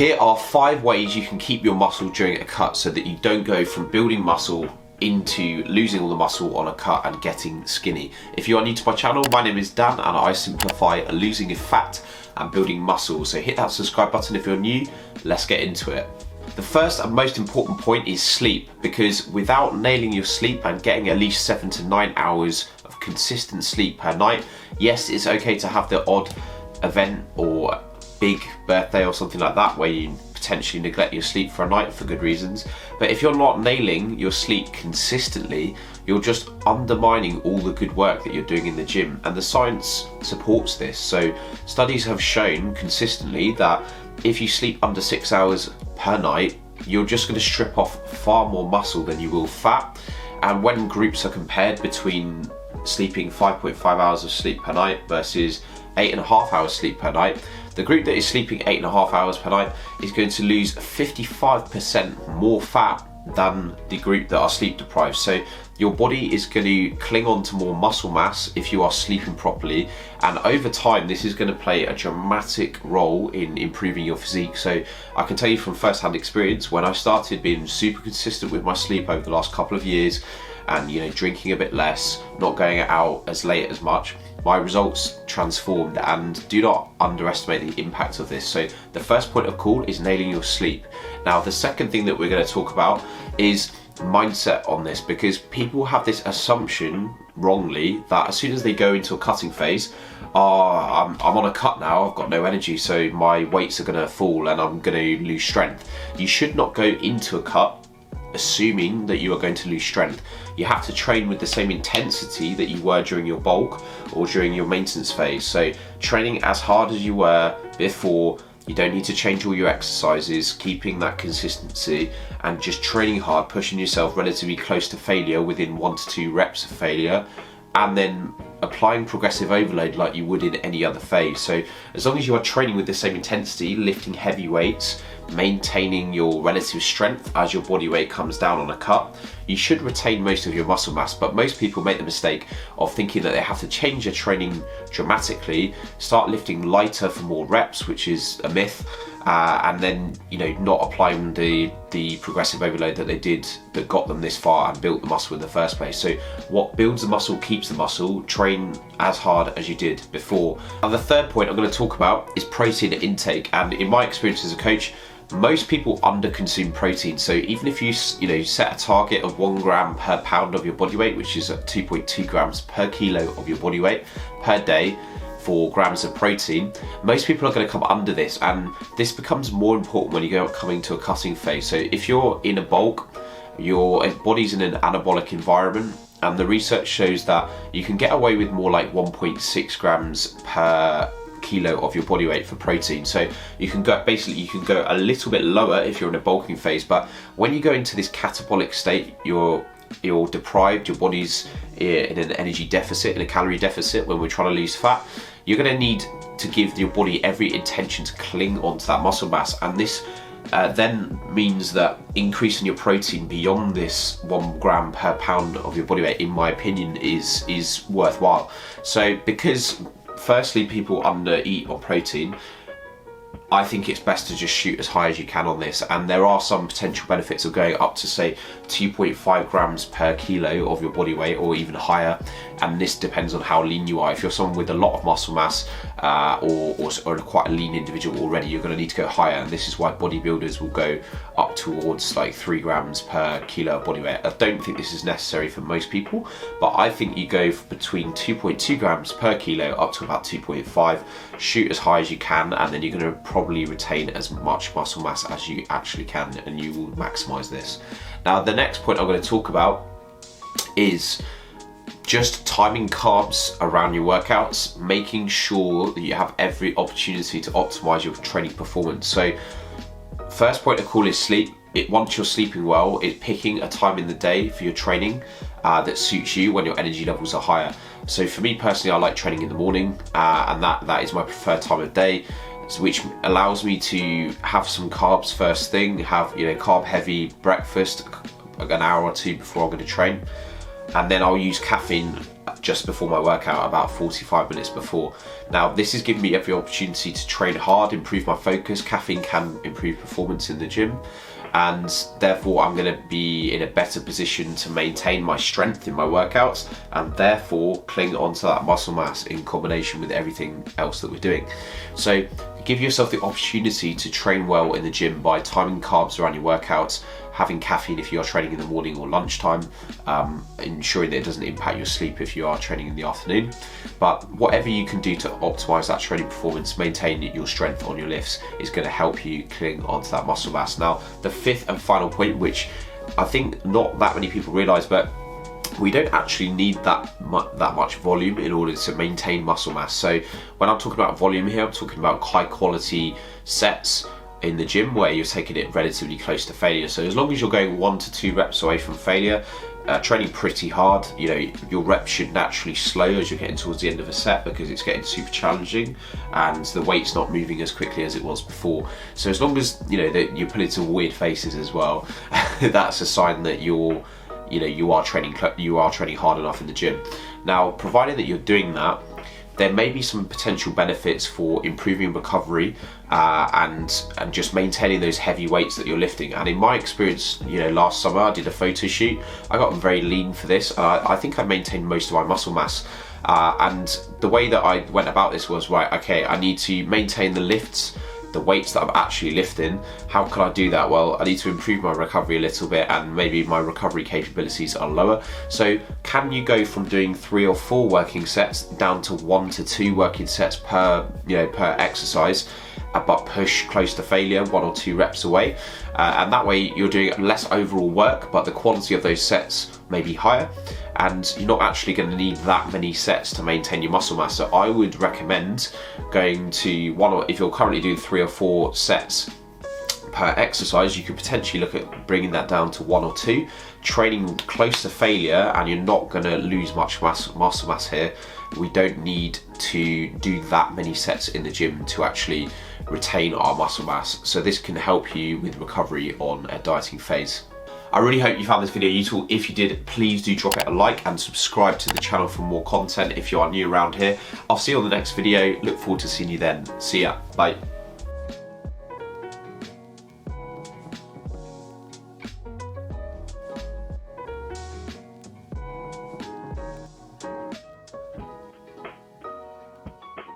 Here are 5 ways you can keep your muscle during a cut so that you don't go from building muscle into losing all the muscle on a cut and getting skinny. If you are new to my channel, my name is Dan and I simplify losing fat and building muscle. So hit that subscribe button if you're new. Let's get into it. The first and most important point is sleep, because without nailing your sleep and getting at least 7 to 9 hours of consistent sleep per night, yes, it's okay to have the odd event or big birthday or something like that where you potentially neglect your sleep for a night for good reasons, but if you're not nailing your sleep consistently, you're just undermining all the good work that you're doing in the gym, and the science supports this. So studies have shown consistently that if you sleep under 6 hours per night, you're just going to strip off far more muscle than you will fat. And when groups are compared between sleeping 5.5 hours of sleep per night versus 8.5 hours sleep per night, the group that is sleeping 8.5 hours per night is going to lose 55% more fat than the group that are sleep deprived. So your body is going to cling on to more muscle mass if you are sleeping properly, and over time this is going to play a dramatic role in improving your physique. So I can tell you from first-hand experience, when I started being super consistent with my sleep over the last couple of years and drinking a bit less, not going out as late as much, my results transformed, and do not underestimate the impact of this. So the first point of call is nailing your sleep. Now the second thing that we're going to talk about is mindset on this, because people have this assumption wrongly that as soon as they go into a cutting phase, I'm on a cut now, I've got no energy, so my weights are going to fall and I'm going to lose strength. You should not go into a cut assuming that you are going to lose strength. You have to train with the same intensity that you were during your bulk or during your maintenance phase. So training as hard as you were before. You don't need to change all your exercises, keeping that consistency and just training hard, pushing yourself relatively close to failure within 1 to 2 reps of failure, and then applying progressive overload like you would in any other phase. So as long as you are training with the same intensity, lifting heavy weights, maintaining your relative strength as your body weight comes down on a cut, you should retain most of your muscle mass. But most people make the mistake of thinking that they have to change their training dramatically, start lifting lighter for more reps, which is a myth, and then not applying the progressive overload that they did that got them this far and built the muscle in the first place. So what builds the muscle keeps the muscle. Train as hard as you did before. And the third point I'm going to talk about is protein intake, and in my experience as a coach, most people under-consume protein. So even if you set a target of 1 gram per pound of your body weight, which is at 2.2 grams per kilo of your body weight per day for grams of protein, most people are going to come under this, and this becomes more important when you go coming to a cutting phase. So if you're in a bulk, your body's in an anabolic environment, and the research shows that you can get away with more like 1.6 grams per kilo of your body weight for protein. So you can go a little bit lower if you're in a bulking phase, but when you go into this catabolic state, you're deprived, your body's in an energy deficit, in a calorie deficit. When we're trying to lose fat, you're going to need to give your body every intention to cling onto that muscle mass, and this then means that increasing your protein beyond this 1 gram per pound of your body weight, in my opinion, is worthwhile. So because firstly people under-eat on protein, I think it's best to just shoot as high as you can on this, and there are some potential benefits of going up to say 2.5 grams per kilo of your body weight or even higher, and this depends on how lean you are. If you're someone with a lot of muscle mass or quite a lean individual already, you're going to need to go higher, and this is why bodybuilders will go up towards like 3 grams per kilo of body weight. I don't think this is necessary for most people, but I think you go between 2.2 grams per kilo up to about 2.5, shoot as high as you can, and then you're going to probably retain as much muscle mass as you actually can, and you will maximize this. Now the next point I'm going to talk about is just timing carbs around your workouts, making sure that you have every opportunity to optimize your training performance. So first point of call is sleep. Once you're sleeping well, it's picking a time in the day for your training that suits you when your energy levels are higher. So for me personally, I like training in the morning, and that is my preferred time of day, which allows me to have some carbs first thing, have carb heavy breakfast an hour or two before I'm going to train. and then I'll use caffeine just before my workout, about 45 minutes before. Now this is giving me every opportunity to train hard, improve my focus. Caffeine can improve performance in the gym, and therefore I'm going to be in a better position to maintain my strength in my workouts, and therefore cling onto that muscle mass in combination with everything else that we're doing. So give yourself the opportunity to train well in the gym by timing carbs around your workouts, having caffeine if you are training in the morning or lunchtime, ensuring that it doesn't impact your sleep if you are training in the afternoon. But whatever you can do to optimize that training performance, maintain your strength on your lifts, is going to help you cling onto that muscle mass. Now, the fifth and final point, which I think not that many people realize, but we don't actually need that much volume in order to maintain muscle mass. So when I'm talking about volume here, I'm talking about high quality sets in the gym where you're taking it relatively close to failure. So as long as you're going 1 to 2 reps away from failure, training pretty hard, you know, your reps should naturally slow as you're getting towards the end of a set, because it's getting super challenging and the weight's not moving as quickly as it was before. So as long as, you know, that you're putting some weird faces as well, that's a sign that you are training hard enough in the gym. Now, provided that you're doing that, there may be some potential benefits for improving recovery and just maintaining those heavy weights that you're lifting. And in my experience, you know, last summer I did a photo shoot. I got very lean for this, and I think I maintained most of my muscle mass. And the way that I went about this was, right, okay, I need to maintain the lifts, the weights that I'm actually lifting. How can I do that? Well, I need to improve my recovery a little bit, and maybe my recovery capabilities are lower. So can you go from doing 3 or 4 working sets down to 1 to 2 working sets per exercise, but push close to failure, 1 or 2 reps away, and that way you're doing less overall work, but the quality of those sets may be higher, and you're not actually going to need that many sets to maintain your muscle mass. So I would recommend going to if you're currently doing 3 or 4 sets per exercise, you could potentially look at bringing that down to 1 or 2, training close to failure, and you're not going to lose much muscle mass here. We don't need to do that many sets in the gym to actually retain our muscle mass. So this can help you with recovery on a dieting phase. I really hope you found this video useful. If you did, please do drop it a like and subscribe to the channel for more content if you are new around here. I'll see you on the next video. Look forward to seeing you then. See ya. Bye.